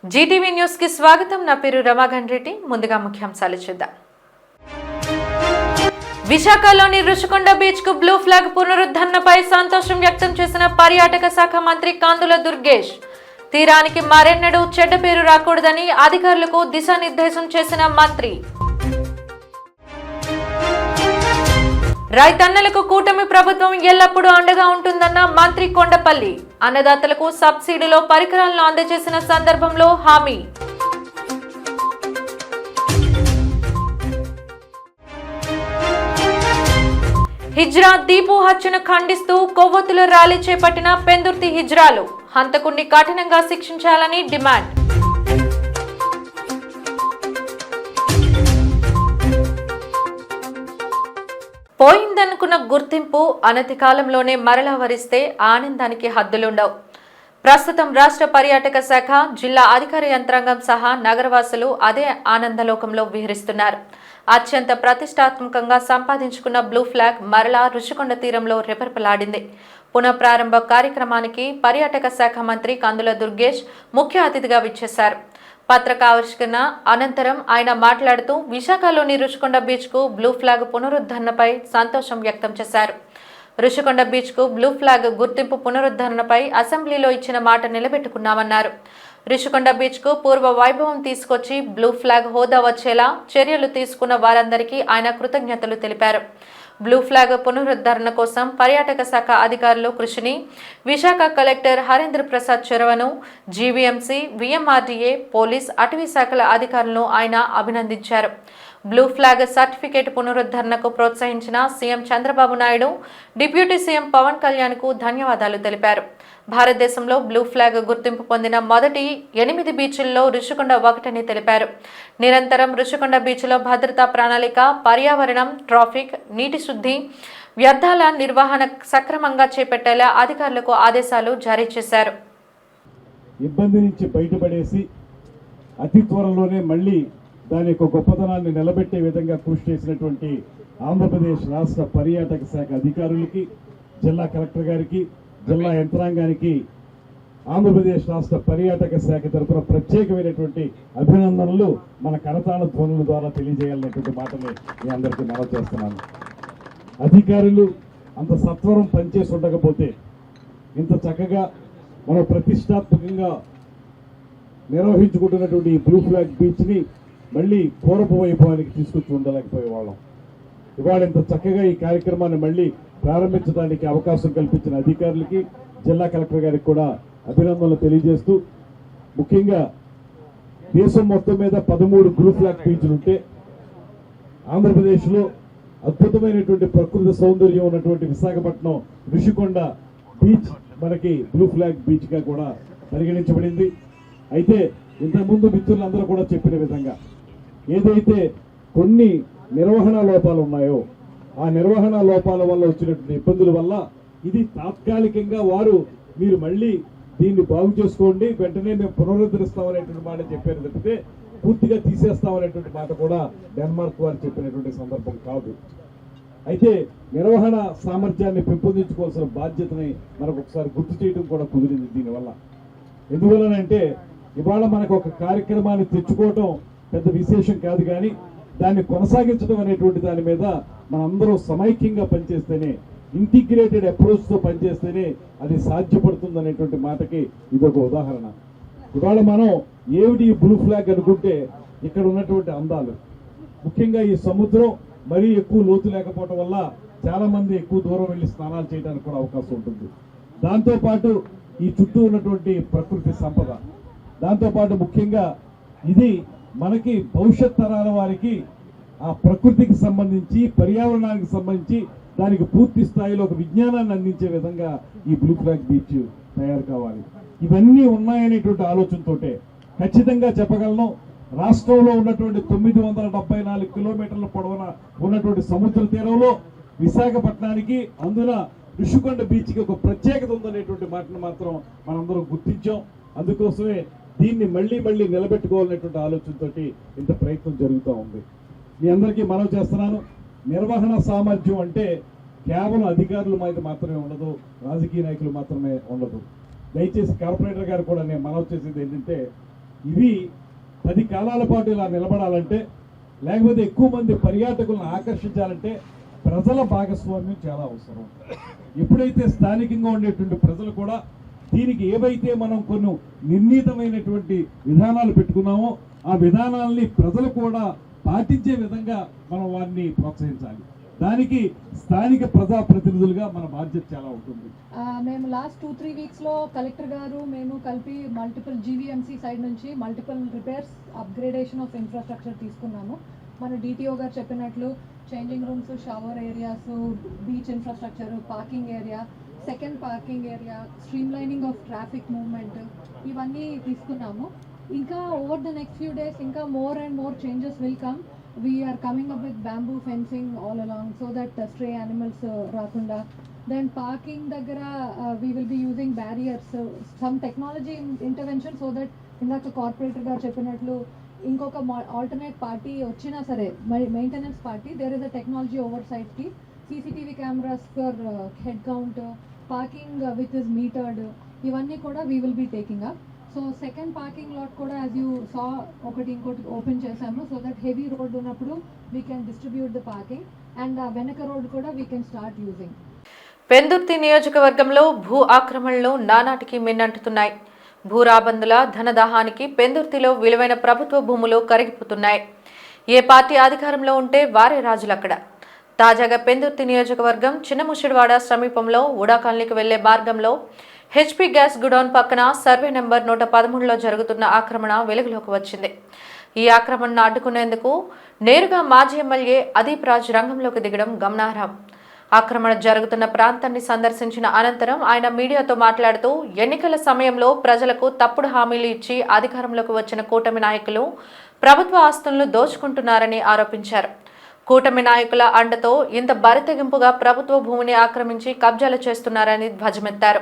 Zee TV news కి స్వాగతం. నా పేరు రమాగన్ రెడ్డి. ముందుగా ముఖ్యాంశాలు చూద్దాం. విశాఖలోని రుషికొండ బీచ్ కు బ్లూ ఫ్లాగ్ పునరుద్ధరణపై సంతోషం వ్యక్తం చేసిన పర్యాటక శాఖ మంత్రి కందుల దుర్గేష్. తీరానికి మరెన్నడూ చెడ్డ పేరు రాకూడదని అధికారులకు దిశానిర్దేశం చేసిన మంత్రి. రైతన్నలకు కూటమి ప్రభుత్వం ఎల్లప్పుడూ అండగా ఉంటుందన్న మంత్రి కొండపల్లి. అన్నదాతలకు సబ్సిడీలో పరికరాలను అందజేసిన సందర్భంలో హామీ. హిజ్రా దీపు హత్యను ఖండిస్తూ కొవ్వొత్తుల ర్యాలీ చేపట్టిన పెందుర్తి హిజ్రాలు. హంతకుణ్ణి కఠినంగా శిక్షించాలని డిమాండ్. పోయిందనుకున్న గుర్తింపు అనతి కాలంలోనే మరలా వరిస్తే ఆనందానికి హద్దులుండవు. ప్రస్తుతం రాష్ట్ర పర్యాటక శాఖ, జిల్లా అధికార యంత్రాంగం సహా నగరవాసులు అదే ఆనందలోకంలో విహరిస్తున్నారు. అత్యంత ప్రతిష్టాత్మకంగా సంపాదించుకున్న బ్లూ ఫ్లాగ్ మరలా రుషికొండ తీరంలో రెపరెపలాడింది. పునఃప్రారంభ కార్యక్రమానికి పర్యాటక శాఖ మంత్రి కందుల దుర్గేష్ ముఖ్య అతిథిగా విచ్చేశారు. పత్రికావిష్కరణ అనంతరం ఆయన మాట్లాడుతూ విశాఖలోని రుషికొండ బీచ్ కు బ్లూ ఫ్లాగ్ పునరుద్ధరణపై సంతోషం వ్యక్తం చేశారు. రుషికొండ బీచ్ కు బ్లూ ఫ్లాగ్ గుర్తింపు పునరుద్ధరణపై అసెంబ్లీలో ఇచ్చిన మాట నిలబెట్టుకున్నామన్నారు. రుషికొండ బీచ్ కు పూర్వ వైభవం తీసుకొచ్చి బ్లూ ఫ్లాగ్ హోదా వచ్చేలా చర్యలు తీసుకున్న వారందరికీ ఆయన కృతజ్ఞతలు తెలిపారు. బ్లూ ఫ్లాగ్ పునరుద్ధరణ కోసం పర్యాటక శాఖ అధికారులు కృషిని, విశాఖ కలెక్టర్ హరేంద్ర ప్రసాద్ చొరవను, జీవీఎంసీ, వీఎంఆర్డీఏ, పోలీస్, అటవీ శాఖల అధికారులను ఆయన అభినందించారు. బ్లూ ఫ్లాగ్ సర్టిఫికేట్ పునరుద్ధరణకు ప్రోత్సహించిన CM Chandrababu Naidu, deputy CM Pawan Kalyan కు ధన్యవాదాలు తెలిపారు. భారతదేశంలో బ్లూ ఫ్లాగ్ గుర్తింపు పొందిన మొదటి 8 బీచ్ల్లో రుషికొండ ఒకటని తెలిపారు. నిరంతరం రుషికొండ బీచ్లో భద్రతా ప్రణాళిక, పర్యావరణం, ట్రాఫిక్, నీటి శుద్ధి, వ్యర్థాల నిర్వహణ సక్రమంగా చేపట్టేలా అధికారులకు ఆదేశాలు జారీ చేశారు. ఇబ్బంది నుంచి బయటపడేసి అతి త్వరలోనే మళ్ళీ దాని యొక్క గొప్పతనాన్ని నిలబెట్టే విధంగా కృషి చేసినటువంటి ఆంధ్రప్రదేశ్ రాష్ట్ర పర్యాటక శాఖ అధికారులకి, జిల్లా కలెక్టర్ గారికి, జిల్లా యంత్రాంగానికి ఆంధ్రప్రదేశ్ రాష్ట్ర పర్యాటక శాఖ తరఫున ప్రత్యేకమైనటువంటి అభినందనలు మన కరతాళ ధ్వనుల ద్వారా తెలియజేయాలనేటువంటి మాటని మీ అందరికీ మనవి చేస్తున్నాను. అధికారులు అంత సత్వరం పనిచేసి ఉండకపోతే ఇంత చక్కగా మనం ప్రతిష్టాత్మకంగా నిర్వహించుకుంటున్నటువంటి ఈ బ్లూ ఫ్లాగ్ బీచ్ని మళ్ళీ పూర్వపు వైభవానికి తీసుకొచ్చి ఉండలేకపోయేవాళ్ళం. ఇవాళ ఇంత చక్కగా ఈ కార్యక్రమాన్ని మళ్ళీ ప్రారంభించడానికి అవకాశం కల్పించిన అధికారులకి, జిల్లా కలెక్టర్ గారికి కూడా అభినందనలు తెలియజేస్తూ, ముఖ్యంగా దేశం మొత్తం మీద 13 బ్లూ ఫ్లాగ్ బీచ్లు ఉంటే ఆంధ్రప్రదేశ్లో అద్భుతమైనటువంటి ప్రకృతి సౌందర్యం ఉన్నటువంటి విశాఖపట్నం రుషికొండ బీచ్ మనకి బ్లూ ఫ్లాగ్ బీచ్గా కూడా పరిగణించబడింది. అయితే ఇంతకుముందు మిత్రులందరూ కూడా చెప్పిన విధంగా ఏదైతే కొన్ని నిర్వహణ లోపాలు ఉన్నాయో ఆ నిర్వహణ లోపాల వల్ల వచ్చినటువంటి ఇబ్బందుల వల్ల ఇది తాత్కాలికంగా మీరు మళ్ళీ దీన్ని బాగు చేసుకోండి, వెంటనే మేము పునరుద్ధరిస్తామనేటువంటి మాట చెప్పారు తప్పితే పూర్తిగా తీసేస్తామనేటువంటి మాట కూడా డెన్మార్క్ వారు చెప్పినటువంటి సందర్భం కాదు. అయితే నిర్వహణ సామర్థ్యాన్ని పెంపొందించుకోవాల్సిన బాధ్యతని మనకు ఒకసారి గుర్తు చేయడం కూడా కుదిరింది దీనివల్ల. ఎందువల్లనంటే ఇవాళ మనకు ఒక కార్యక్రమాన్ని తెచ్చుకోవటం పెద్ద విశేషం కాదు, కానీ దాన్ని కొనసాగించడం అనేటువంటి దాని మీద మనందరూ సమైక్యంగా పనిచేస్తేనే, ఇంటిగ్రేటెడ్ అప్రోచ్తో పనిచేస్తేనే అది సాధ్యపడుతుంది అనేటువంటి మాటకి ఇదొక ఉదాహరణ. ఇవాళ మనం ఏమిటి బ్లూ ఫ్లాగ్ అనుకుంటే ఇక్కడ ఉన్నటువంటి అందాలు, ముఖ్యంగా ఈ సముద్రం మరీ ఎక్కువ లోతు లేకపోవడం వల్ల చాలా మంది ఎక్కువ దూరం వెళ్ళి స్నానాలు చేయడానికి కూడా అవకాశం ఉంటుంది. దాంతోపాటు ఈ చుట్టూ ఉన్నటువంటి ప్రకృతి సంపద, దాంతోపాటు ముఖ్యంగా ఇది మనకి భవిష్యత్ తరాల వారికి ఆ ప్రకృతికి సంబంధించి, పర్యావరణానికి సంబంధించి దానికి పూర్తి స్థాయిలో ఒక విజ్ఞానాన్ని అందించే విధంగా ఈ బ్లూ ఫ్లాగ్ బీచ్ తయారు కావాలి. ఇవన్నీ ఉన్నాయనేటువంటి ఆలోచనతోటే ఖచ్చితంగా చెప్పగలను, రాష్ట్రంలో ఉన్నటువంటి 974 కిలోమీటర్ల పొడవున ఉన్నటువంటి సముద్ర తీరంలో విశాఖపట్నానికి, అందున రుషికొండ బీచ్కి ఒక ప్రత్యేకత ఉందనేటువంటి మాటను మాత్రం మనందరం గుర్తించాం. అందుకోసమే దీన్ని మళ్ళీ నిలబెట్టుకోవాలనేటువంటి ఆలోచనతోటి ఇంత ప్రయత్నం జరుగుతూ ఉంది. మీ అందరికీ మనవి చేస్తున్నాను, నిర్వహణ సామర్థ్యం అంటే కేవలం అధికారులు మాత్రమే ఉండదు, రాజకీయ నాయకులు మాత్రమే ఉండదు. దయచేసి కార్పొరేటర్ గారు కూడా నేను మనవి చేసేది ఏంటంటే, ఇవి 10 కాలాల పాటు ఇలా నిలబడాలంటే, లేకపోతే ఎక్కువ మంది పర్యాటకులను ఆకర్షించాలంటే ప్రజల భాగస్వామ్యం చాలా అవసరం. ఎప్పుడైతే స్థానికంగా ఉండేటువంటి ప్రజలు కూడా దీనికి ఏవైతే మనం కొన్ని నిర్ణీతమైనటువంటి విధానాలు పెట్టుకున్నామో ఆ విధానాలని ప్రజలు కూడా పాటించే విధంగా మనం వారిని ప్రోత్సహించాలి. దానికి స్థానిక ప్రజాప్రతినిధులుగా మన బాధ్యత చాలా ఉంటుంది. మేము లాస్ట్ 2-3 వీక్స్లో కలెక్టర్ గారు మేము కలిపి మల్టిపుల్ జీవీఎంసీ సైడ్ నుంచి multiple repairs upgradation of infrastructure తీసుకున్నాము. మన డిటిఓ గారు చెప్పినట్లు changing rooms, shower areas, beach infrastructure, parking area, second parking area, streamlining of traffic movement, ఇవన్నీ తీసుకున్నాము. ఇంకా over the next few days ఇంకా more and more changes will come. We are coming up with bamboo fencing all along so that stray animals rakunda. Then parking daggara we will be using barriers, some technology intervention so that indaka corporator ga cheppinatlu inkoka alternate party ochina sare maintenance party there is a technology oversight ki CCTV cameras for head count, parking which is metered, ivanni kuda we will be taking up. So second parking lot కూడా as you saw ఇంకోటి open చేసాము so that heavy road ఉన్నప్పుడు we can distribute the parking and వెనక road కూడా we can start using. Pendurthi నియోజకవర్గంలో భూ ఆక్రమణలు నానాటికి మిన్నంటుతున్నాయి. భూరాబందుల ధనదాహానికి పెందుర్తిలో విలువైన ప్రభుత్వ భూములు కరిగిపోతున్నాయి. ఏ పార్టీ అధికారంలో ఉంటే వారే రాజులు అక్కడ. తాజాగా పెందుర్తి నియోజకవర్గం చిన్నముషిడివాడ సమీపంలో ఉడా కాలనీకి వెళ్లే మార్గంలో హెచ్పీ గ్యాస్ గుడౌన్ పక్కన సర్వే నెంబర్ 113లో జరుగుతున్న ఆక్రమణ వెలుగులోకి వచ్చింది. ఈ ఆక్రమణను అడ్డుకునేందుకు నేరుగా మాజీ ఎమ్మెల్యే అదీప్ రాజ్ రంగంలోకి దిగడం గమనార్హం. ఆక్రమణ జరుగుతున్న ప్రాంతాన్ని సందర్శించిన అనంతరం ఆయన మీడియాతో మాట్లాడుతూ ఎన్నికల సమయంలో ప్రజలకు తప్పుడు హామీలు ఇచ్చి అధికారంలోకి వచ్చిన కూటమి నాయకులు ప్రభుత్వ ఆస్తులను దోచుకుంటున్నారని ఆరోపించారు. కూటమి నాయకుల అండతో ఇంత బరితెగింపుగా ప్రభుత్వ భూమిని ఆక్రమించి కబ్జాలు చేస్తున్నారని ధ్వజమెత్తారు.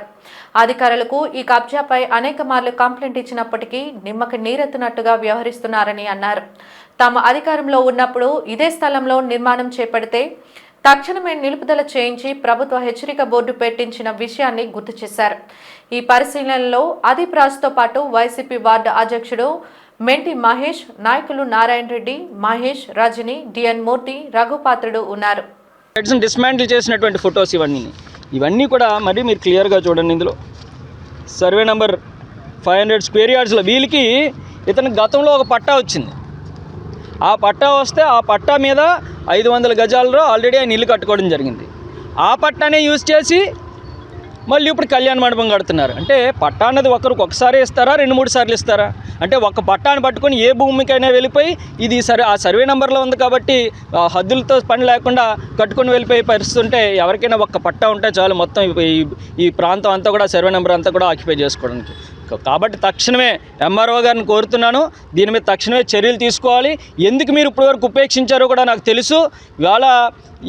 అధికారులకు ఈ కబ్జాపై అనేక మార్లు కంప్లైంట్ ఇచ్చినప్పటికీ నిమ్మకి నీరెత్తినట్టుగా వ్యవహరిస్తున్నారని అన్నారు. తాము అధికారంలో ఉన్నప్పుడు ఇదే స్థలంలో నిర్మాణం చేపడితే తక్షణమే నిలుపుదల చేయించి ప్రభుత్వ హెచ్చరిక బోర్డు పెట్టించిన విషయాన్ని గుర్తు చేశారు. ఈ పరిశీలనలో అదీప్ రాజ్తో పాటు వైసీపీ వార్డు అధ్యక్షుడు మెంటి మహేష్, నాయకులు నారాయణ రెడ్డి, మహేష్, రజని, డిఎన్ మూర్తి, రఘుపాత్రుడు ఉన్నారు. డిస్మాంటిల్ చేసినటువంటి ఫొటోస్ ఇవన్నీ కూడా మరి మీరు క్లియర్గా చూడండి. ఇందులో సర్వే నెంబర్ 500 స్క్వేర్ యార్డ్స్లో వీళ్ళకి ఇతనికి గతంలో ఒక పట్టా వచ్చింది. ఆ పట్టా వస్తే ఆ పట్టా మీద 500 గజాలలో ఆల్రెడీ ఆయన ఇల్లు కట్టుకోవడం జరిగింది. ఆ పట్టానే యూజ్ చేసి మళ్ళీ ఇప్పుడు కళ్యాణ మండపం కడుతున్నారు. అంటే పట్టా అన్నది ఒకసారి ఇస్తారా, 2-3 సార్లు ఇస్తారా? అంటే ఒక పట్టాన్ని పట్టుకొని ఏ భూమికైనా వెళ్ళిపోయి ఇది ఆ సర్వే నెంబర్లో ఉంది కాబట్టి హద్దులతో పని లేకుండా కట్టుకొని వెళ్ళిపోయే పరిస్థితి ఉంటే ఎవరికైనా ఒక్క పట్టా ఉంటే చాలు మొత్తం ఈ ప్రాంతం అంతా కూడా సర్వే నెంబర్ అంతా కూడా ఆక్యుపై చేసుకోవడానికి. కాబట్టి తక్షణమే ఎంఆర్ఓ గారిని కోరుతున్నాను, దీని మీద తక్షణమే చర్యలు తీసుకోవాలి. ఎందుకు మీరు ఇప్పటివరకు ఉపేక్షించారో కూడా నాకు తెలుసు. ఇవాళ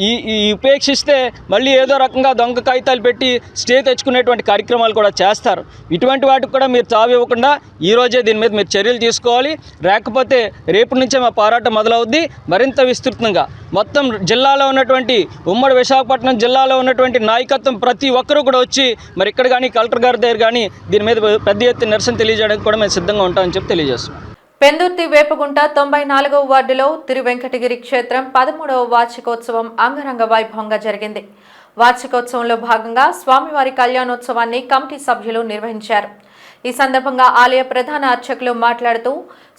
ఈ ఉపేక్షిస్తే మళ్ళీ ఏదో రకంగా దొంగ కాగితాలు పెట్టి స్టే తెచ్చుకునేటువంటి కార్యక్రమాలు కూడా చేస్తారు. ఇటువంటి వాటికి కూడా మీరు తావు ఇవ్వకుండా ఈరోజే దీని మీద మీరు చర్యలు తీసుకోవాలి. లేకపోతే రేపటి నుంచే మా పోరాటం మొదలవుద్ది మరింత విస్తృతంగా. మొత్తం జిల్లాలో ఉన్నటువంటి ఉమ్మడి విశాఖపట్నం జిల్లాలో ఉన్నటువంటి నాయకత్వం ప్రతి ఒక్కరూ కూడా వచ్చి మరి ఇక్కడ కానీ కలెక్టర్ గారి దగ్గర కానీ దీని మీద పెద్ద ఎత్తున నిరసన తెలియజేయడానికి కూడా మేము సిద్ధంగా ఉంటామని చెప్పి తెలియజేస్తున్నాం. పెందుర్తి వేపగుంట 94వ వార్డులో తిరువెంకటగిరి క్షేత్రం 13వ వార్షికోత్సవం అంగరంగ వైభవంగా జరిగింది. వార్షికోత్సవంలో భాగంగా స్వామివారి కళ్యాణోత్సవాన్ని కమిటీ సభ్యులు నిర్వహించారు. ఈ సందర్భంగా ఆలయ ప్రధాన అర్చకులు మాట్లాడుతూ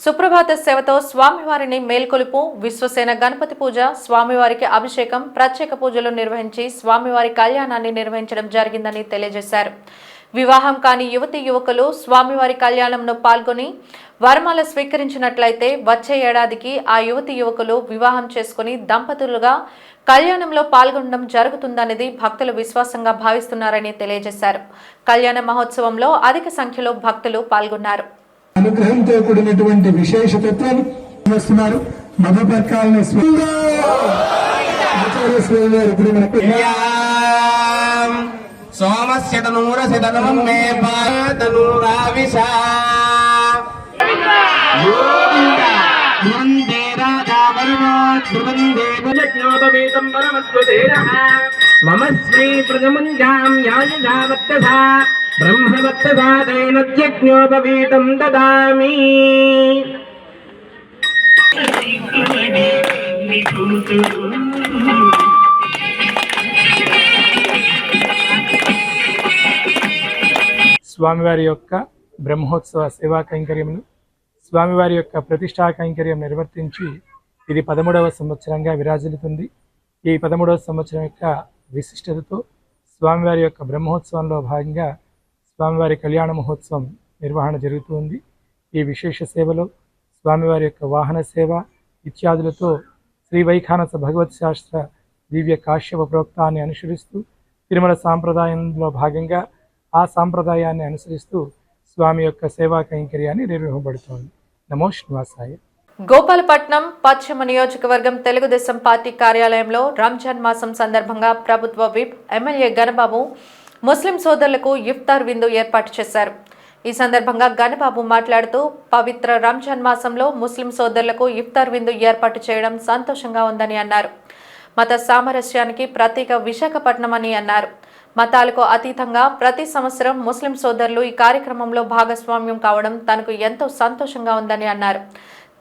సుప్రభాత సేవతో స్వామివారిని మేల్కొలుపు, విశ్వసేన గణపతి పూజ, స్వామివారికి అభిషేకం, ప్రత్యేక పూజలు నిర్వహించి స్వామివారి కళ్యాణాన్ని నిర్వహించడం జరిగిందని తెలియజేశారు. వివాహం కాని యువతీ యువకులు స్వామివారి కళ్యాణంలో పాల్గొని వరమాల స్వీకరించినట్లయితే వచ్చే ఏడాదికి ఆ యువతీ యువకులు వివాహం చేసుకుని దంపతులుగా కళ్యాణంలో పాల్గొనడం జరుగుతుందనేది భక్తులు విశ్వాసంగా భావిస్తున్నారని తెలియజేశారు. కళ్యాణ మహోత్సవంలో అధిక సంఖ్యలో భక్తులు పాల్గొన్నారు. అనుగ్రహంతో కూడినటువంటి విశేషతత్వాలు వస్తున్నారు. మధుపర్కాలని సోమస్య తనూరసి తనవం మే పాతనూరావిషా వందే రాజా వరుణోద్భవందే యజ్ఞోపవేతం పరమస్వతేనః మమ శ్రీ ప్రజముంజాం యాయజావత్తథా బ్రహ్మవత్తదాదైనజ్ఞోపవీతం దదామి. స్వామివారి యొక్క బ్రహ్మోత్సవ సేవా కైంకర్యములు, స్వామివారి యొక్క ప్రతిష్టా కైంకర్యం నిర్వర్తించి ఇది 13వ సంవత్సరంగా విరాజిల్లుతుంది. ఈ 13వ సంవత్సరం యొక్క విశిష్టతతో స్వామివారి యొక్క బ్రహ్మోత్సవంలో భాగంగా స్వామివారి కళ్యాణ మహోత్సవం నిర్వహణ జరుగుతుంది. ఈ విశేష సేవలో స్వామివారి యొక్క వాహన సేవ ఇత్యాదులతో శ్రీ వైఖానస భగవత్ శాస్త్ర దివ్య కాశ్యప ప్రోక్తాన్ని అనుసరిస్తూ తిరుమల సాంప్రదాయంలో భాగంగా ఆ సాంప్రదాయాన్ని అనుసరిస్తూ స్వామి యొక్క సేవా కైంకర్యాన్ని నిర్వహింపబడుతోంది. నమో శ్రీనివాసాయ. గోపాలపట్నం పశ్చిమ నియోజకవర్గం తెలుగుదేశం పార్టీ కార్యాలయంలో రంజాన్ మాసం సందర్భంగా ప్రభుత్వ విప్ ఎమ్మెల్యే గణబాబు ముస్లిం సోదరులకు ఇఫ్తార్ విందు ఏర్పాటు చేశారు. ఈ సందర్భంగా గణబాబు మాట్లాడుతూ పవిత్ర రంజాన్ మాసంలో ముస్లిం సోదరులకు ఇఫ్తార్ విందు ఏర్పాటు చేయడం సంతోషంగా ఉందని అన్నారు. మత సామరస్యానికి ప్రతీక విశాఖపట్నం అని అన్నారు. మతాలకు అతీతంగా ప్రతి సంవత్సరం ముస్లిం సోదరులు ఈ కార్యక్రమంలో భాగస్వామ్యం కావడం తనకు ఎంతో సంతోషంగా ఉందని అన్నారు.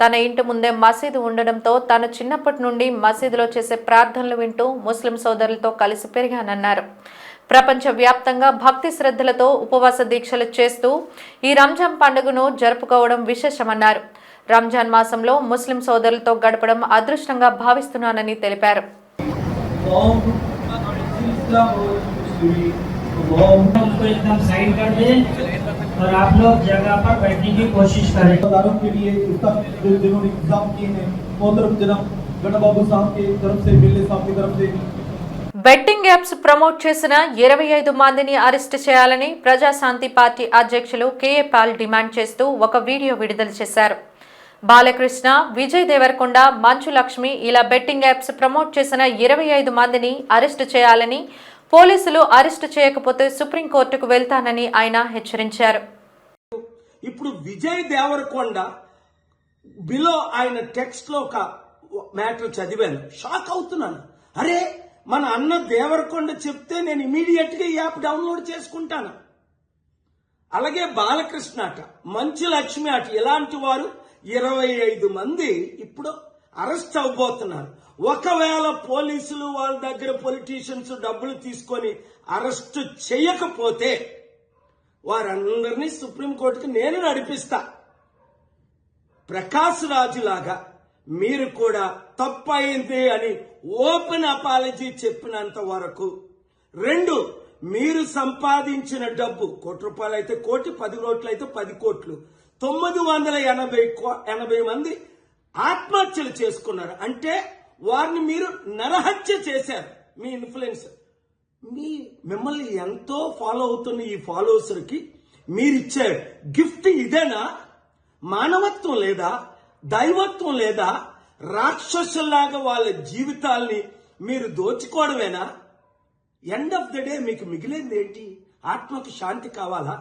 తన ఇంటి ముందే మసీదు ఉండడంతో తాను చిన్నప్పటి నుండి మసీదులో చేసే ప్రార్థనలు వింటూ ముస్లిం సోదరులతో కలిసి పెరిగానన్నారు. ప్రపంచవ్యాప్తంగా భక్తి శ్రద్ధలతో ఉపవాస దీక్షలు చేస్తూ ఈ రంజాన్ పండుగను జరుపుకోవడం విశేషమన్నారు. రంజాన్ మాసంలో ముస్లిం సోదరులతో గడపడం అదృష్టంగా భావిస్తున్నానని తెలిపారు. एकदम साइड कर दें और आप लोग जगह पर बैठने की कोशिश करें. के लिए जिन्होंने इंतजाम किए हैं मोहतरम जनाब गणबाबू साहब की तरफ से बिल्ले साहब की तरफ से బెట్టింగ్ యాప్స్ ప్రమోట్ చేసిన 25 మందిని అరెస్ట్ చేయాలని ప్రజాశాంతి పార్టీ అధ్యక్షులు కేఏ పాల్ డిమాండ్ చేస్తూ ఒక వీడియో విడుదల చేశారు. బాలకృష్ణ, విజయ్ దేవరకొండ, మంచు లక్ష్మి ఇలా బెట్టింగ్ యాప్స్ ప్రమోట్ చేసిన 25 మందిని అరెస్ట్ చేయాలని, పోలీసులు అరెస్ట్ చేయకపోతే సుప్రీంకోర్టుకు వెళ్తానని ఆయన హెచ్చరించారు. ఇప్పుడు విజయ్ దేవరకొండ బిలో ఆయన టెక్స్ట్ లో ఒక మ్యాటర్ చదివాను, షాక్ అవుతున్నాను. అరే మన అన్న దేవరకొండ చెప్తే నేను ఇమీడియట్ గా ఈ యాప్ డౌన్లోడ్ చేసుకుంటాను. అలాగే బాలకృష్ణ అట, మంచు లక్ష్మి అట, ఇలాంటి వారు 25 మంది ఇప్పుడు అరెస్ట్ అవబోతున్నారు. ఒకవేళ పోలీసులు వాళ్ళ దగ్గర పొలిటీషియన్స్ డబ్బులు తీసుకొని అరెస్ట్ చేయకపోతే వారందరినీ సుప్రీంకోర్టుకి నేను నడిపిస్తా. ప్రకాష్ రాజు లాగా మీరు కూడా తప్పయింది అని ఓపెన్ అపాలజీ చెప్పినంత వరకు, 2 మీరు సంపాదించిన డబ్బు ₹1 అయితే 1 కోటి, 10 కోట్లు అయితే 10 కోట్లు, 980 మంది ఆత్మహత్యలు చేసుకున్నారు. అంటే వారిని మీరు నరహత్య చేశారు. మీ ఇన్ఫ్లుయెన్స్, మిమ్మల్ని ఎంతో ఫాలో అవుతున్న ఈ ఫాలోవర్స్ కి మీరిచ్చే గిఫ్ట్ ఇదేనా? మానవత్వం లేదా? దైవత్వం లేదా? రాక్షసుల్లాగా వాళ్ళ జీవితాల్ని మీరు దోచుకోవడమేనా? ఎండ్ ఆఫ్ ద డే మీకు మిగిలింది ఏంటి? ఆత్మకు శాంతి కావాలా?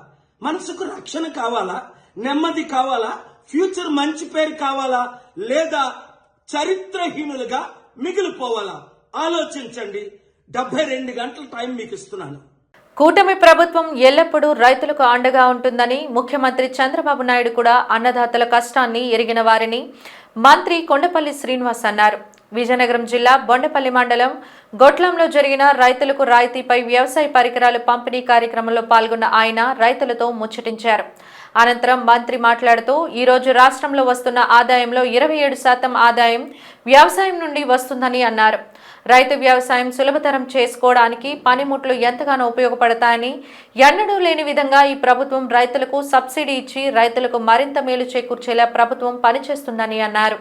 మనసుకు రక్షణ కావాలా? నెమ్మది కావాలా? ఫ్యూచర్ మంచి పేరు కావాలా? లేదా చరిత్రహీనులుగా మిగిలిపోవాలా? ఆలోచించండి. 72 గంటల టైం మీకు ఇస్తున్నాను. కూటమి ప్రభుత్వం ఎల్లప్పుడూ రైతులకు అండగా ఉంటుందని ముఖ్యమంత్రి చంద్రబాబు నాయుడు కూడా అన్నదాతల కష్టాన్ని ఎరిగిన వారిని మంత్రి కొండపల్లి శ్రీనివాస్ అన్నారు. విజయనగరం జిల్లా బొండపల్లి మండలం గొట్లంలో జరిగిన రైతులకు రాయితీపై వ్యవసాయ పరికరాలు పంపిణీ కార్యక్రమంలో పాల్గొన్న ఆయన రైతులతో ముచ్చటించారు. అనంతరం మంత్రి మాట్లాడుతూ ఈరోజు రాష్ట్రంలో వస్తున్న ఆదాయంలో 27% ఆదాయం వ్యవసాయం నుండి వస్తుందని అన్నారు. రైతు వ్యవసాయం సులభతరం చేసుకోవడానికి పనిముట్లు ఎంతగానో ఉపయోగపడతాయని, ఎన్నడూ లేని విధంగా ఈ ప్రభుత్వం రైతులకు సబ్సిడీ ఇచ్చి రైతులకు మరింత మేలు చేకూర్చేలా ప్రభుత్వం పనిచేస్తుందని అన్నారు.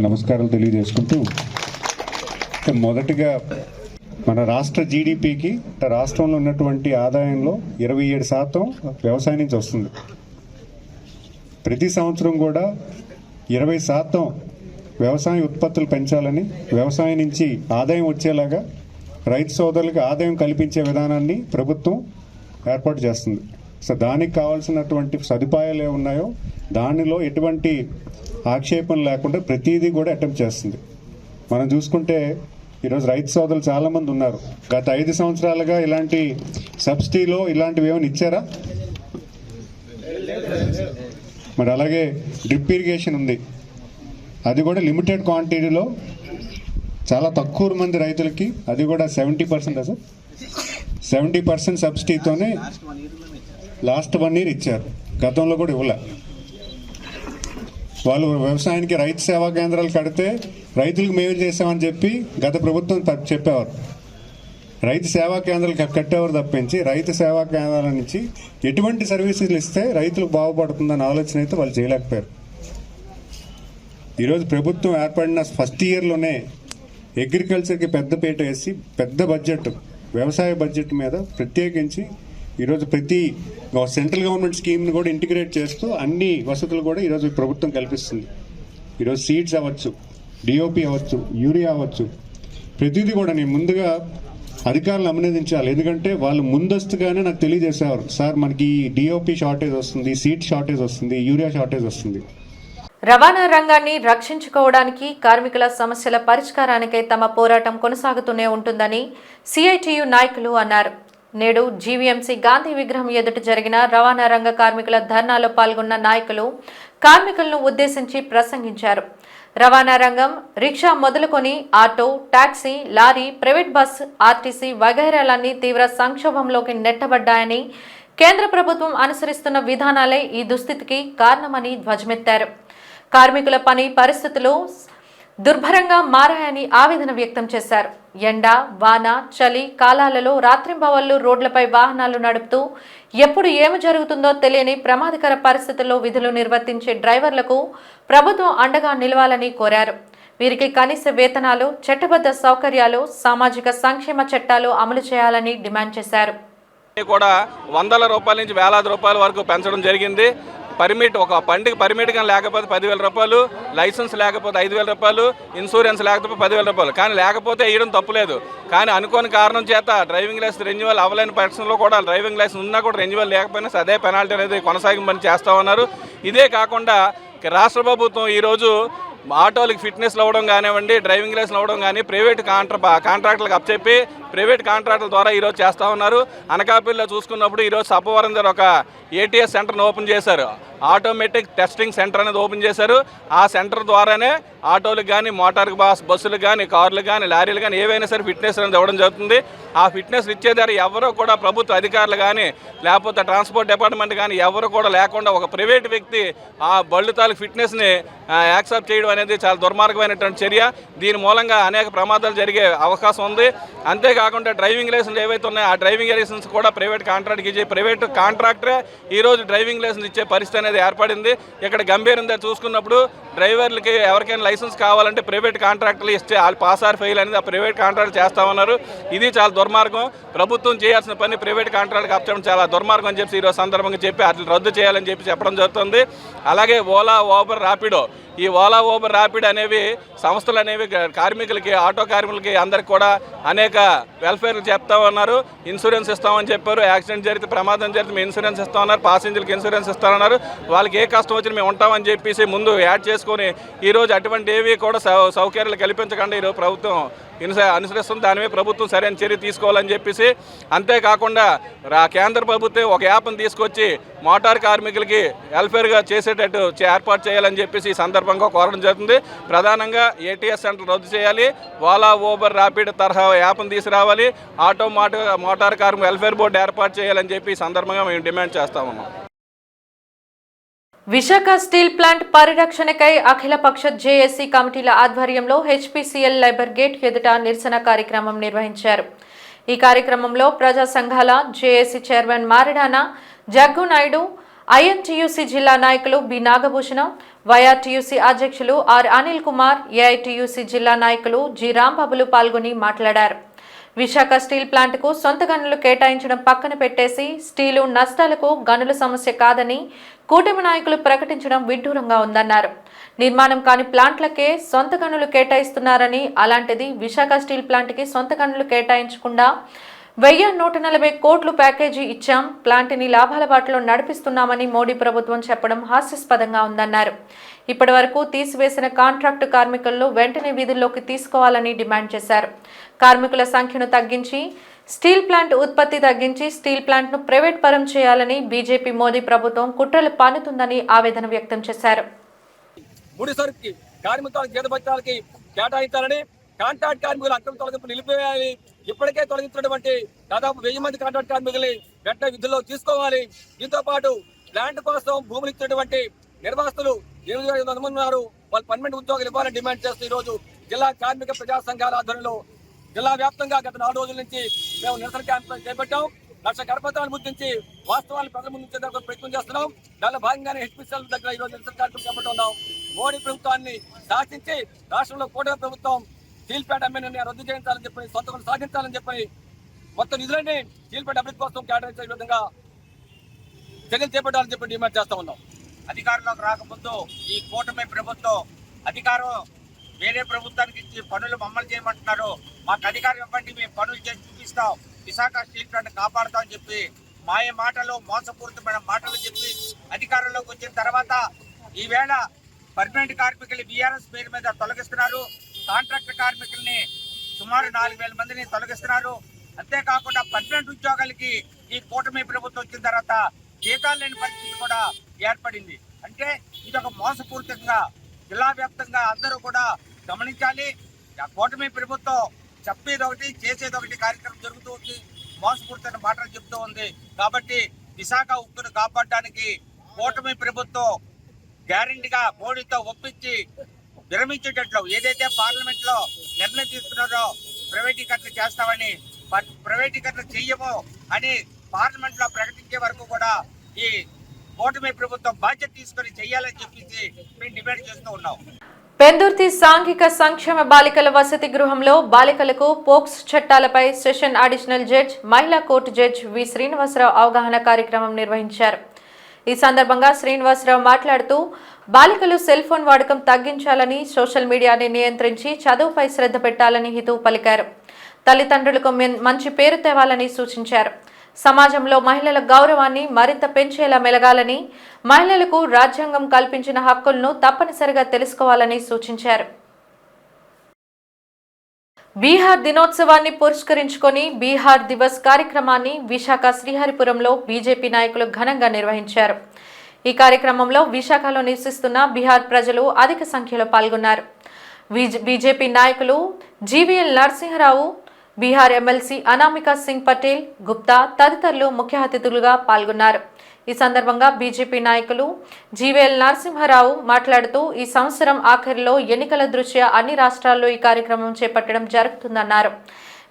నమస్కారాలు తెలియజేసుకుంటూ, మొదటిగా మన రాష్ట్ర జీడిపికి రాష్ట్రంలో ఉన్నటువంటి ఆదాయంలో 27% వ్యవసాయం నుంచి వస్తుంది. ప్రతి సంవత్సరం కూడా 20% వ్యవసాయ ఉత్పత్తులు పెంచాలని, వ్యవసాయం నుంచి ఆదాయం వచ్చేలాగా రైతు సోదరులకు ఆదాయం కల్పించే విధానాన్ని ప్రభుత్వం ఏర్పాటు చేస్తుంది. సో దానికి కావాల్సినటువంటి సదుపాయాలు ఏమున్నాయో దానిలో ఎటువంటి ఆక్షేపణ లేకుండా ప్రతిదీ కూడా అటెంప్ట్ చేస్తుంది. మనం చూసుకుంటే ఈరోజు రైతు సోదరులు చాలామంది ఉన్నారు. గత 5 సంవత్సరాలుగా ఇలాంటి సబ్సిడీలో ఇలాంటివి ఏమైనా ఇచ్చారా? మరి అలాగే డ్రిప్ ఇరిగేషన్ ఉంది, అది కూడా లిమిటెడ్ క్వాంటిటీలో చాలా తక్కువ మంది రైతులకి, అది కూడా 70% సార్ 70% సబ్సిడీతోనే లాస్ట్ 1 year ఇచ్చారు. గతంలో కూడా ఇవ్వలే. వాళ్ళు వ్యవసాయానికి రైతు సేవా కేంద్రాలు కడితే రైతులకు మేలు చేసామని చెప్పి గత ప్రభుత్వం చెప్పేవారు. రైతు సేవా కేంద్రాలు కట్టేవారు తప్పించి రైతు సేవా కేంద్రాల నుంచి ఎటువంటి సర్వీసులు ఇస్తే రైతులకు బాగుపడుతుందన్న ఆలోచన అయితే వాళ్ళు చేయలేకపోయారు. ఈరోజు ప్రభుత్వం ఏర్పడిన ఫస్ట్ ఇయర్లోనే అగ్రికల్చర్కి పెద్దపీట వేసి పెద్ద బడ్జెట్, వ్యవసాయ బడ్జెట్ మీద ప్రత్యేకించి ఈరోజు ప్రతి సెంట్రల్ గవర్నమెంట్ స్కీమ్ని కూడా ఇంటిగ్రేట్ చేస్తూ అన్ని వసతులు కూడా ఈరోజు ప్రభుత్వం కల్పిస్తుంది. ఈరోజు సీడ్స్ అవ్వచ్చు, డిఓపి అవ్వచ్చు, యూరియా అవ్వచ్చు, ప్రతిదీ కూడా నేను ముందుగా అధికారులు అభినందించాలి. ఎందుకంటే వాళ్ళు ముందస్తుగానే నాకు తెలియజేసేవారు, సార్ మనకి డిఓపి షార్టేజ్ వస్తుంది, సీడ్ షార్టేజ్ వస్తుంది, యూరియా షార్టేజ్ వస్తుంది. రవాణా రంగాన్ని రక్షించుకోవడానికి, కార్మికుల సమస్యల పరిష్కారానికై తమ పోరాటం కొనసాగుతూనే ఉంటుందని సిఐటియు నాయకులు అన్నారు. నేడు జీవీఎంసీ గాంధీ విగ్రహం ఎదుట జరిగిన రవాణా రంగ కార్మికుల ధర్నాలో పాల్గొన్న నాయకులు కార్మికులను ఉద్దేశించి ప్రసంగించారు. రవాణా రంగం రిక్షా మొదలుకొని auto, taxi, lorry, private bus, RTC వగైరాలన్నీ తీవ్ర సంక్షోభంలోకి నెట్టబడ్డాయని, కేంద్ర ప్రభుత్వం అనుసరిస్తున్న విధానాలే ఈ దుస్థితికి కారణమని ధ్వజమెత్తారు. కార్మికుల పని పరిస్థితులు దుర్భరంగా మారాయని ఆవేదన వ్యక్తం చేశారు. ఎండ, వాన, చలి కాలాలలో రాత్రింబవళ్లు రోడ్లపై వాహనాలు నడుపుతూ ఎప్పుడు ఏమి జరుగుతుందో తెలియని ప్రమాదకర పరిస్థితుల్లో విధులు నిర్వర్తించే డ్రైవర్లకు ప్రభుత్వం అండగా నిలవాలని కోరారు. వీరికి కనీస వేతనాలు, చట్టబద్ధ సౌకర్యాలు, సామాజిక సంక్షేమ చట్టాలు అమలు చేయాలని డిమాండ్ చేశారు. కూడా వందల రూపాయల నుంచి వేలాది రూపాయల వరకు పెంచడం జరిగింది. పర్మిట్, ఒక బండికి పర్మిట్ కానీ లేకపోతే 10,000 రూపాయలు, లైసెన్స్ లేకపోతే 5,000 రూపాయలు, ఇన్సూరెన్స్ లేకపోతే 10,000 రూపాయలు. కానీ లేకపోతే వేయడం తప్పులేదు. కానీ అనుకోని కారణం చేత డ్రైవింగ్ లైసెన్స్ రెన్యువల్ అవ్వలేని పక్షంలో కూడా డ్రైవింగ్ లైసెన్స్ ఉన్నా కూడా రెన్యువల్ లేకపోయినా అదే పెనాల్టీ అనేది కొనసాగింపని చేస్తూ ఉన్నారు. ఇదే కాకుండా రాష్ట్ర ప్రభుత్వం ఈరోజు ఆటోలకు ఫిట్నెస్లు అవ్వడం కానివ్వండి, డ్రైవింగ్ లైసెన్స్ అవ్వడం కానీ ప్రైవేట్ కాంట్రాక్టులకు అప్పచెప్పి ప్రైవేట్ కాంట్రాక్టుల ద్వారా ఈరోజు చేస్తూ ఉన్నారు. అనకాపల్లిలో చూసుకున్నప్పుడు ఈరోజు సప్పవరం దగ్గర ఒక ఏటీఎస్ సెంటర్ని ఓపెన్ చేశారు. ఆటోమేటిక్ టెస్టింగ్ సెంటర్ అనేది ఓపెన్ చేశారు. ఆ సెంటర్ ద్వారానే ఆటోలకు కానీ, మోటార్ బస్సులకు కానీ, కార్లకు కానీ, లారీలు కానీ ఏవైనా సరే ఫిట్నెస్ అనేది ఇవ్వడం జరుగుతుంది. ఆ ఫిట్నెస్ ఇచ్చే ద్వారా ఎవరో కూడా ప్రభుత్వ అధికారులు కానీ లేకపోతే ట్రాన్స్పోర్ట్ డిపార్ట్మెంట్ కానీ ఎవరు కూడా లేకుండా ఒక ప్రైవేట్ వ్యక్తి ఆ బళ్ళు తాలూకు ఫిట్నెస్ని యాక్సెప్ట్ చేయడం అనేది చాలా దుర్మార్గమైనటువంటి చర్య. దీని మూలంగా అనేక ప్రమాదాలు జరిగే అవకాశం ఉంది. అంతేకాకుండా డ్రైవింగ్ లైసెన్స్ ఏవైతే ఉన్నాయో ఆ డ్రైవింగ్ లైసెన్స్ కూడా ప్రైవేట్ కాంట్రాక్ట్కి ఇచ్చే ప్రైవేట్ కాంట్రాక్టరే ఈరోజు డ్రైవింగ్ లైసెన్స్ ఇచ్చే పరిస్థితి అనేది ఏర్పడింది. ఇక్కడ గంభీరం చూసుకున్నప్పుడు డ్రైవర్లకి ఎవరికైనా లైసెన్స్ కావాలంటే ప్రైవేట్ కాంట్రాక్టులు ఇస్తే వాళ్ళు పాస్ ఆర్ ఫెయిల్ అనేది ఆ ప్రైవేట్ కాంట్రాక్ట్ చేస్తా ఉన్నారు. ఇది చాలా దుర్మార్గం. ప్రభుత్వం చేయాల్సిన పని ప్రైవేట్ కాంట్రాక్ట్కి అప్పచెప్పడం చాలా దుర్మార్గం అని చెప్పి ఈరోజు సందర్భంగా చెప్పి అట్లా రద్దు చేయాలని చెప్పడం జరుగుతుంది. అలాగే ఓలా, ఊబర్, ర్యాపిడో, ఈ ఓలా, ఊబర్, ర్యాపిడ్ అనేవి సంస్థలు అనేవి కార్మికులకి, ఆటో కార్మికులకి అందరికి కూడా అనేక వెల్ఫేర్లు చెప్తా ఉన్నారు. ఇన్సూరెన్స్ ఇస్తామని చెప్పారు. యాక్సిడెంట్ జరిగితే, ప్రమాదం జరిగితే మేము ఇన్సూరెన్స్ ఇస్తామన్నారు. ప్యాసింజర్లకు ఇన్సూరెన్స్ ఇస్తామన్నారు. వాళ్ళకి ఏ కష్టం వచ్చినా మేము ఉంటామని చెప్పేసి ముందు యాడ్ చేసుకొని ఈరోజు అటువంటి ఏవి కూడా సౌకర్యాలు కల్పించకుండా ఈరోజు ప్రభుత్వం అనుసరిస్తుంది. దాని మీద ప్రభుత్వం సరైన చర్య తీసుకోవాలని చెప్పేసి, అంతేకాకుండా కేంద్ర ప్రభుత్వం ఒక యాప్ను తీసుకొచ్చి మోటార్ కార్మికులకి వెల్ఫేర్గా చేసేటట్టు ఏర్పాటు చేయాలని చెప్పేసి ఈ సందర్భంగా కోరడం జరుగుతుంది. ప్రధానంగా ఏటీఎస్ సెంటర్ రద్దు చేయాలి, ఓలా, ఊబర్, ర్యాపిడ్ తరహా యాప్ను తీసుకురావాలి, మోటార్ కార్మిక వెల్ఫేర్ బోర్డు ఏర్పాటు చేయాలని చెప్పి ఈ సందర్భంగా మేము డిమాండ్ చేస్తా ఉన్నాం. విశాఖ స్టీల్ ప్లాంట్ పరిరక్షణకై అఖిలపక్ష జేఏసీ కమిటీల ఆధ్వర్యంలో హెచ్పీసీఎల్ లేబర్ గేట్ ఎదుట నిరసన కార్యక్రమం నిర్వహించారు. ఈ కార్యక్రమంలో ప్రజా సంఘాల JAC chairman Maredana Jaggu Naidu, INTUC జిల్లా నాయకులు బి నాగభూషణం, వైఆర్టీయూసీ అధ్యక్షులు ఆర్ అనిల్ కుమార్, ఏఐటీయూసీ జిల్లా నాయకులు జి రాంబాబులు పాల్గొని మాట్లాడారు. విశాఖ స్టీల్ ప్లాంట్కు సొంత గనులు కేటాయించడం పక్కన పెట్టేసి స్టీలు నష్టాలకు గనుల సమస్య కాదని కూటమి నాయకులు ప్రకటించడం విడ్డూరంగా ఉందన్నారు. నిర్మాణం కాని ప్లాంట్లకే సొంత గనులు కేటాయిస్తున్నారని, అలాంటిది విశాఖ స్టీల్ ప్లాంట్కి సొంత గనులు కేటాయించకుండా 1140 కోట్లు ప్యాకేజీ ఇచ్చాం, ప్లాంట్ని లాభాల బాటలో నడిపిస్తున్నామని మోడీ ప్రభుత్వం చెప్పడం హాస్యాస్పదంగా ఉందన్నారు. ఇప్పటి వరకు తీసివేసిన కాంట్రాక్టు కార్మికులను వెంటనే విధుల్లోకి తీసుకోవాలని డిమాండ్ చేశారు. కార్మికుల సంఖ్యను తగ్గించి స్టీల్ ప్లాంట్ ఉత్పత్తి తగ్గించి స్టీల్ ప్లాంట్ను ప్రైవేట్ పరం చేయాలని బీజేపీ మోదీ ప్రభుత్వం కుట్రలు పన్నుతుందని ఆవేదన వ్యక్తం చేశారు. ముడిసరుకు కార్మికుల జీతభత్యాలకి కేటాయించాలని, కాంట్రాక్ట్ కార్మికుల అక్రమ తొలగింపు నిలిపివేయాలి. ఇప్పటికే తొలగించినటువంటి దాదాపు 1000 మంది కాంట్రాక్ట్ కార్మికుల్ని వెంటనే విధుల్లో తీసుకోవాలి. దీంతో పాటు ప్లాంట్ కోసం భూములు ఇచ్చినటువంటి నిర్వాసితులు 8500 మంది ఉన్నారు. వాళ్ళు పర్మనెంట్ ఉద్యోగాలు ఇవ్వాలని డిమాండ్ చేస్తూ ఈ రోజు జిల్లా కార్మిక ప్రజా సంఘాల ఆధ్వర్యంలో జిల్లా వ్యాప్తంగా గత 4 రోజుల నుంచి మేము నిరసన క్యాంపు చేపట్టాం. 1,00,000 కరపత్రాలు ముద్రించి వాస్తవాలను ప్రజల ముందు ఉంచేందుకు ప్రయత్నం చేస్తున్నాం. దానిలో భాగంగానే హెచ్పిసిఎల్ దగ్గర ఈ రోజు నిరసన కార్యక్రమం చేపట్టున్నాం. మోడీ ప్రభుత్వాన్ని శాసించి రాష్ట్రంలో కూటమి ప్రభుత్వం స్టీల్ ప్లాంట్ అమ్మేని రద్దు చేయించాలని చెప్పి, సొంతం సాధించాలని చెప్పి, మొత్తం నిధులన్నీ స్టీల్ ప్లాంట్ అభివృద్ధి కోసం కేటాయించే విధంగా చర్యలు చేపట్టాలని చెప్పి డిమాండ్ చేస్తా ఉన్నాం. అధికారంలోకి రాకముందు ఈ కూటమి ప్రభుత్వం అధికారం వేరే ప్రభుత్వానికి ఇచ్చి పనులు మమ్మల్ని చేయమంటున్నారు. మాకు అధికారం ఇవ్వండి, మేము పనులు చేసి చూపిస్తాం, విశాఖ స్టీల్ ప్లాంట్ కాపాడుతామని చెప్పి మాయ మాటలు, మోసపూరితమైన మాటలు చెప్పి అధికారంలోకి వచ్చిన తర్వాత ఈవేళ పర్మనెంట్ కార్మికులు బీఆర్ఎస్ పేరు మీద తొలగిస్తున్నారు. కాంట్రాక్ట్ కార్మికుల్ని సుమారు 4000 మందిని తొలగిస్తున్నారు. అంతేకాకుండా పర్మనెంట్ ఉద్యోగాలకి ఈ కూటమి ప్రభుత్వం వచ్చిన తర్వాత జీతాలు లేని పరిస్థితి కూడా ఏర్పడింది. అంటే ఇది ఒక మోసపూరితంగా జిల్లా వ్యాప్తంగా అందరూ కూడా గమనించాలి. కూటమి ప్రభుత్వం చెప్పేది ఒకటి, చేసేది ఒకటి కార్యక్రమం జరుగుతూ ఉంది. మోసపూరితమైన మాటలు చెప్తూ ఉంది. కాబట్టి విశాఖ ఉక్కును కాపాడడానికి కూటమి ప్రభుత్వం గ్యారెంటీగా మోడీతో ఒప్పించి విరమించేటట్లు ఏదైతే పార్లమెంట్ లో నిర్ణయం తీసుకున్నారో ప్రైవేటీకరణ చేస్తామని, ప్రైవేటీకరణ చెయ్యము అని పార్లమెంట్ లో ప్రకటించే వరకు కూడా ఈ కూటమి ప్రభుత్వం బాధ్యత తీసుకొని చెయ్యాలని చెప్పేసి మేము డిమాండ్ చేస్తూ ఉన్నాం. పెందుర్తి సాంఘిక సంక్షేమ బాలికల వసతి గృహంలో బాలికలకు పోక్స్ చట్టాలపై సెషన్ అడిషనల్ జడ్జ్, మహిళా కోర్టు జడ్జ్ వి శ్రీనివాసరావు అవగాహన కార్యక్రమం నిర్వహించారు. ఈ సందర్భంగా శ్రీనివాసరావు మాట్లాడుతూ బాలికలు సెల్ ఫోన్ వాడకం తగ్గించాలని, సోషల్ మీడియాని నియంత్రించి చదువుపై శ్రద్ధ పెట్టాలని హితవు పలికారు. తల్లిదండ్రులకు మంచి పేరు తేవాలని సూచించారు. సమాజంలో మహిళల గౌరవాన్ని మరింత పెంచేలా మెలగాలని, మహిళలకు రాజ్యాంగం కల్పించిన హక్కులను తప్పనిసరిగా తెలుసుకోవాలని సూచించారు. బీహార్ దినోత్సవాన్ని పురస్కరించుకొని బీహార్ దివస్ కార్యక్రమాన్ని విశాఖ శ్రీహరిపురంలో బీజేపీ నాయకులు ఘనంగా నిర్వహించారు. ఈ కార్యక్రమంలో విశాఖలో నివసిస్తున్న బీహార్ ప్రజలు అధిక సంఖ్యలో పాల్గొన్నారు. బీజేపీ నాయకులు జీవీఎల్ నరసింహరావు, బీహార్ ఎమ్మెల్సీ అనామికా సింగ్ పటేల్, గుప్తా తదితరులు ముఖ్య అతిథులుగా పాల్గొన్నారు. ఈ సందర్భంగా బీజేపీ నాయకులు జీవీఎల్ నరసింహరావు మాట్లాడుతూ ఈ సంవత్సరం ఆఖరిలో ఎన్నికల దృష్ట్యా అన్ని రాష్ట్రాల్లో ఈ కార్యక్రమం చేపట్టడం జరుగుతుందన్నారు.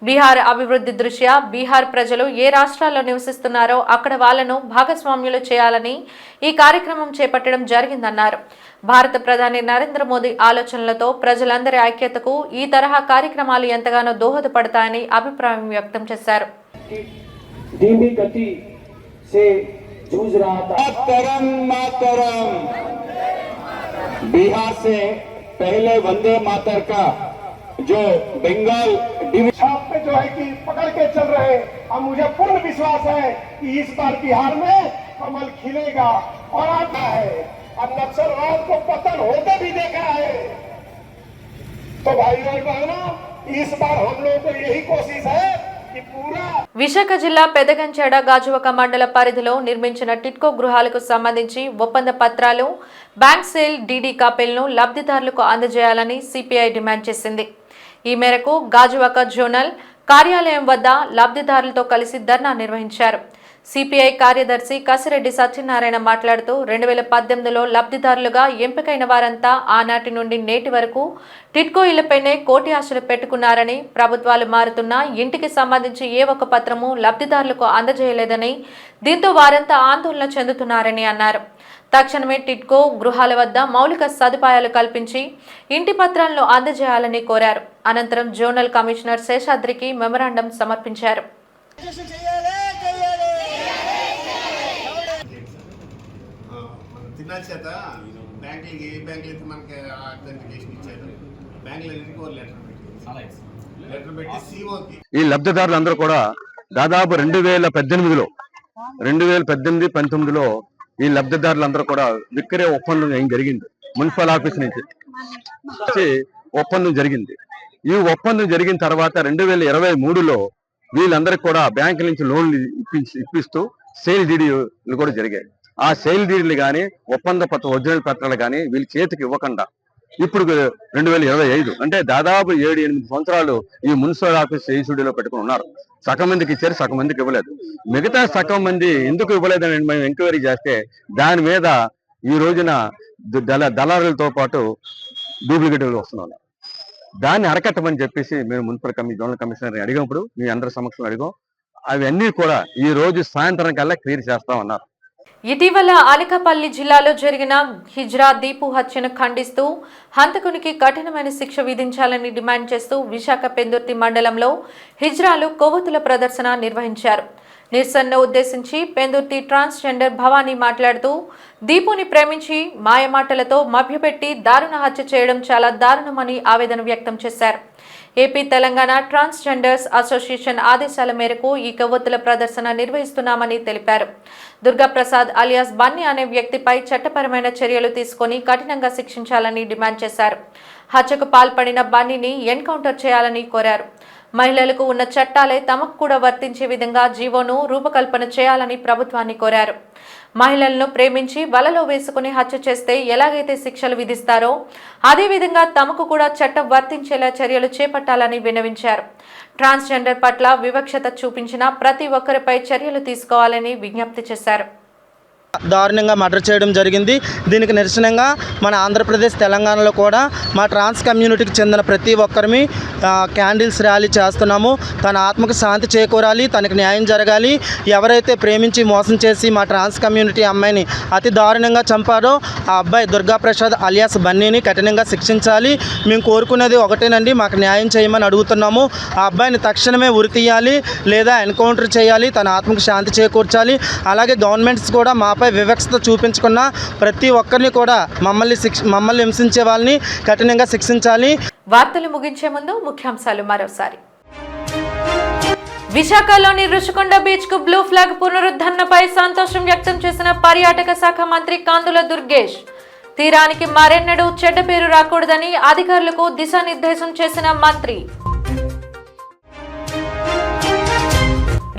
బీహార్ అభివృద్ధి దృష్ట్యా బీహార్ ప్రజలు ఏ రాష్ట్రాల్లో నివసిస్తున్నారో అక్కడ వాళ్లను భాగస్వామ్యులు చేయాలని ఈ కార్యక్రమం చేపట్టడం జరిగిందన్నారు. భారత ప్రధాని నరేంద్ర మోదీ ఆలోచనలతో ప్రజలందరి ఐక్యతకు ఈ తరహా కార్యక్రమాలు ఎంతగానో దోహదపడతాయని అభిప్రాయం వ్యక్తం చేశారు. बिहार से पहले वंदे मातर का जो बंगाल डिवीजन पे जो है कि पकड़ के चल रहे, और मुझे पूर्ण विश्वास है कि इस बार बिहार में कमल खिलेगा और आता है। और नक्सलवाद को पतन होते भी देखा है। तो भाई और बहनों, इस बार हम लोगों को यही कोशिश है कि पूरा విశాఖ జిల్లా పెదగంచేడ గాజువాక మండల పరిధిలో నిర్మించిన టిట్కో గృహాలకు సంబంధించి ఒప్పంద పత్రాలు, బ్యాంక్ సేల్ డీడీ కాపీలను లబ్ధిదారులకు అందజేయాలని సిపిఐ డిమాండ్ చేసింది. ఈ మేరకు గాజువాక జోనల్ కార్యాలయం వద్ద లబ్ధిదారులతో కలిసి ధర్నా నిర్వహించారు. సిపిఐ కార్యదర్శి కసిరెడ్డి సత్యనారాయణ మాట్లాడుతూ 2018లో లబ్ధిదారులుగా ఎంపికైన వారంతా ఆనాటి నుండి నేటి వరకు టిట్కో ఇళ్లపైనే కోటి ఆశలు పెట్టుకున్నారని, ప్రభుత్వాలు మారుతున్నా ఇంటికి సంబంధించి ఏ ఒక్క పత్రము లబ్ధిదారులకు అందజేయలేదని, దీంతో వారంతా ఆందోళన చెందుతున్నారని అన్నారు. తక్షణమే టిట్కో గృహాల వద్ద మౌలిక సదుపాయాలు కల్పించి ఇంటి పత్రాలను అందజేయాలని కోరారు. అనంతరం జోనల్ కమిషనర్ శేషాద్రికి మెమరాండం సమర్పించారు. చేత బ్యాంకులకి ఏ బ్యాంకులు అయితే మనకి అథెంటికేషన్ ఇచ్చారు, బ్యాంకులన్నిటికీ లెటర్ పెట్టి సిఓకి ఈ లబ్ధిదారులందరూ కూడా దాదాపు 2018, 2019లో ఈ లబ్ధిదారులందరూ కూడా విక్రయ ఒప్పందం ఏం జరిగింది. మున్సిపల్ ఆఫీస్ నుంచి ఒప్పందం జరిగింది. ఈ ఒప్పందం జరిగిన తర్వాత 2023లో వీళ్ళందరికీ కూడా బ్యాంకుల నుంచి లోన్లు ఇప్పిస్తూ సేల్ డీడీలు కూడా జరిగాయి. ఆ సేల్ డీడీలు కానీ ఒప్పంద ఒరిజినల్ పత్రాలు కానీ వీళ్ళ చేతికి ఇవ్వకుండా ఇప్పుడు 2025 అంటే దాదాపు 7-8 సంవత్సరాలు ఈ మున్సిపల్ ఆఫీస్ ఏసీడీలో పెట్టుకుని ఉన్నారు. సగం మందికి ఇచ్చారు, సగం మందికి ఇవ్వలేదు. మిగతా సగం మంది ఎందుకు ఇవ్వలేదని మేము ఎంక్వైరీ చేస్తే దాని మీద ఈ రోజున దళారులతో పాటు డూప్లికేట్లు వస్తున్నాం. దాన్ని అరకట్టమని చెప్పేసి మేము మున్సిపల్ జోనల్ కమిషనర్ అడిగినప్పుడు మీ అందరి సమక్షంలో అడిగాం. అవన్నీ కూడా ఈ రోజు సాయంత్రం కల్లా క్లియర్ చేస్తామన్నారు. ఇటీవల అనకాపల్లి జిల్లాలో జరిగిన హిజ్రా దీపు హత్యను ఖండిస్తూ హంతకునికి కఠినమైన శిక్ష విధించాలని డిమాండ్ చేస్తూ విశాఖ పెందుర్తి మండలంలో హిజ్రాలు కొవ్వొత్తుల ప్రదర్శన నిర్వహించారు. నిరసనను ఉద్దేశించి పెందుర్తి ట్రాన్స్జెండర్ భవానీ మాట్లాడుతూ దీపుని ప్రేమించి మాయమాటలతో మభ్యపెట్టి దారుణ హత్య చేయడం చాలా దారుణమని ఆవేదన వ్యక్తం చేశారు. ఏపీ తెలంగాణ ట్రాన్స్జెండర్స్ అసోసియేషన్ ఆదేశాల మేరకు ఈ కొవ్వొత్తుల ప్రదర్శన నిర్వహిస్తున్నామని తెలిపారు. దుర్గాప్రసాద్ అలియాస్ బన్నీ అనే వ్యక్తిపై చట్టపరమైన చర్యలు తీసుకుని కఠినంగా శిక్షించాలని డిమాండ్ చేశారు. హత్యకు పాల్పడిన బన్నీని ఎన్కౌంటర్ చేయాలని కోరారు. మహిళలకు ఉన్న చట్టాలే తమకు కూడా వర్తించే విధంగా జీవోను రూపకల్పన చేయాలని ప్రభుత్వాన్ని కోరారు. మహిళలను ప్రేమించి వలలో వేసుకుని హత్య చేస్తే ఎలాగైతే శిక్షలు విధిస్తారో అదేవిధంగా తమకు కూడా చట్టం వర్తించేలా చర్యలు చేపట్టాలని విన్నవించారు. ట్రాన్స్జెండర్ పట్ల వివక్షత చూపించిన ప్రతి ఒక్కరిపై చర్యలు తీసుకోవాలని విజ్ఞప్తి చేశారు. దారుణంగా మర్డర్ చేయడం జరిగింది. దీనికి నిరసనంగా మన ఆంధ్రప్రదేశ్ తెలంగాణలో కూడా మా ట్రాన్స్ కమ్యూనిటీకి చెందిన ప్రతి ఒక్కరిని క్యాండిల్స్ ర్యాలీ చేస్తున్నాము. తన ఆత్మకు శాంతి చేకూరాలి, తనకు న్యాయం జరగాలి. ఎవరైతే ప్రేమించి మోసం చేసి మా ట్రాన్స్ కమ్యూనిటీ అమ్మాయిని అతి దారుణంగా చంపారో ఆ అబ్బాయి దుర్గాప్రసాద్ అలియాస్ బన్నీని కఠినంగా శిక్షించాలి. మేము కోరుకునేది ఒకటేనండి, మాకు న్యాయం చేయమని అడుగుతున్నాము. ఆ అబ్బాయిని తక్షణమే ఉరి తీయాలి లేదా ఎన్కౌంటర్ చేయాలి, తన ఆత్మకు శాంతి చేకూర్చాలి. అలాగే గవర్నమెంట్స్ కూడా మాపై వివక్షత చూపించుకున్న ప్రతి ఒక్కరిని కూడా మమ్మల్ని హింసించే వాళ్ళని కఠినంగా శిక్షించాలి. వార్తలు ముగించే ముందు ముఖ్యాంశాలు మరోసారి. విశాఖలోని రుషికొండ బీచ్ కు బ్లూ ఫ్లాగ్ పునరుద్ధరణపై సంతోషం వ్యక్తం చేసిన పర్యాటక శాఖ మంత్రి కందుల దుర్గేష్. తీరానికి మరెన్నడూ చెడ్డ పేరు రాకూడదని అధికారులకు దిశానిర్దేశం చేసిన మంత్రి.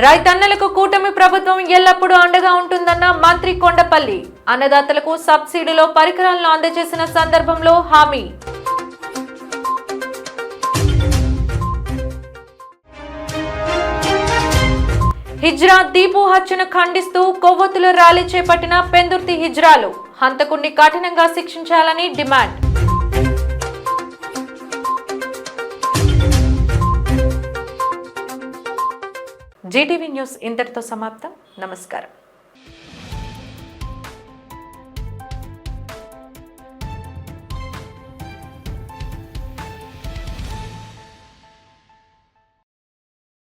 రైతన్నలకు కూటమి ప్రభుత్వం ఎల్లప్పుడూ అండగా ఉంటుందన్న మంత్రి కొండపల్లి. అన్నదాతలకు సబ్సిడీలో పరికరాలను అందజేసిన సందర్భంలో హామీ. హిజ్రా దీపు హత్యను ఖండిస్తూ కొవ్వొత్తుల ర్యాలీ చేపట్టిన పెందుర్తి హిజ్రాలు. హంతకుణ్ణి కఠినంగా శిక్షించాలని డిమాండ్. జీటీవీ న్యూస్ ఇంతటితో సమాప్తం. నమస్కారం.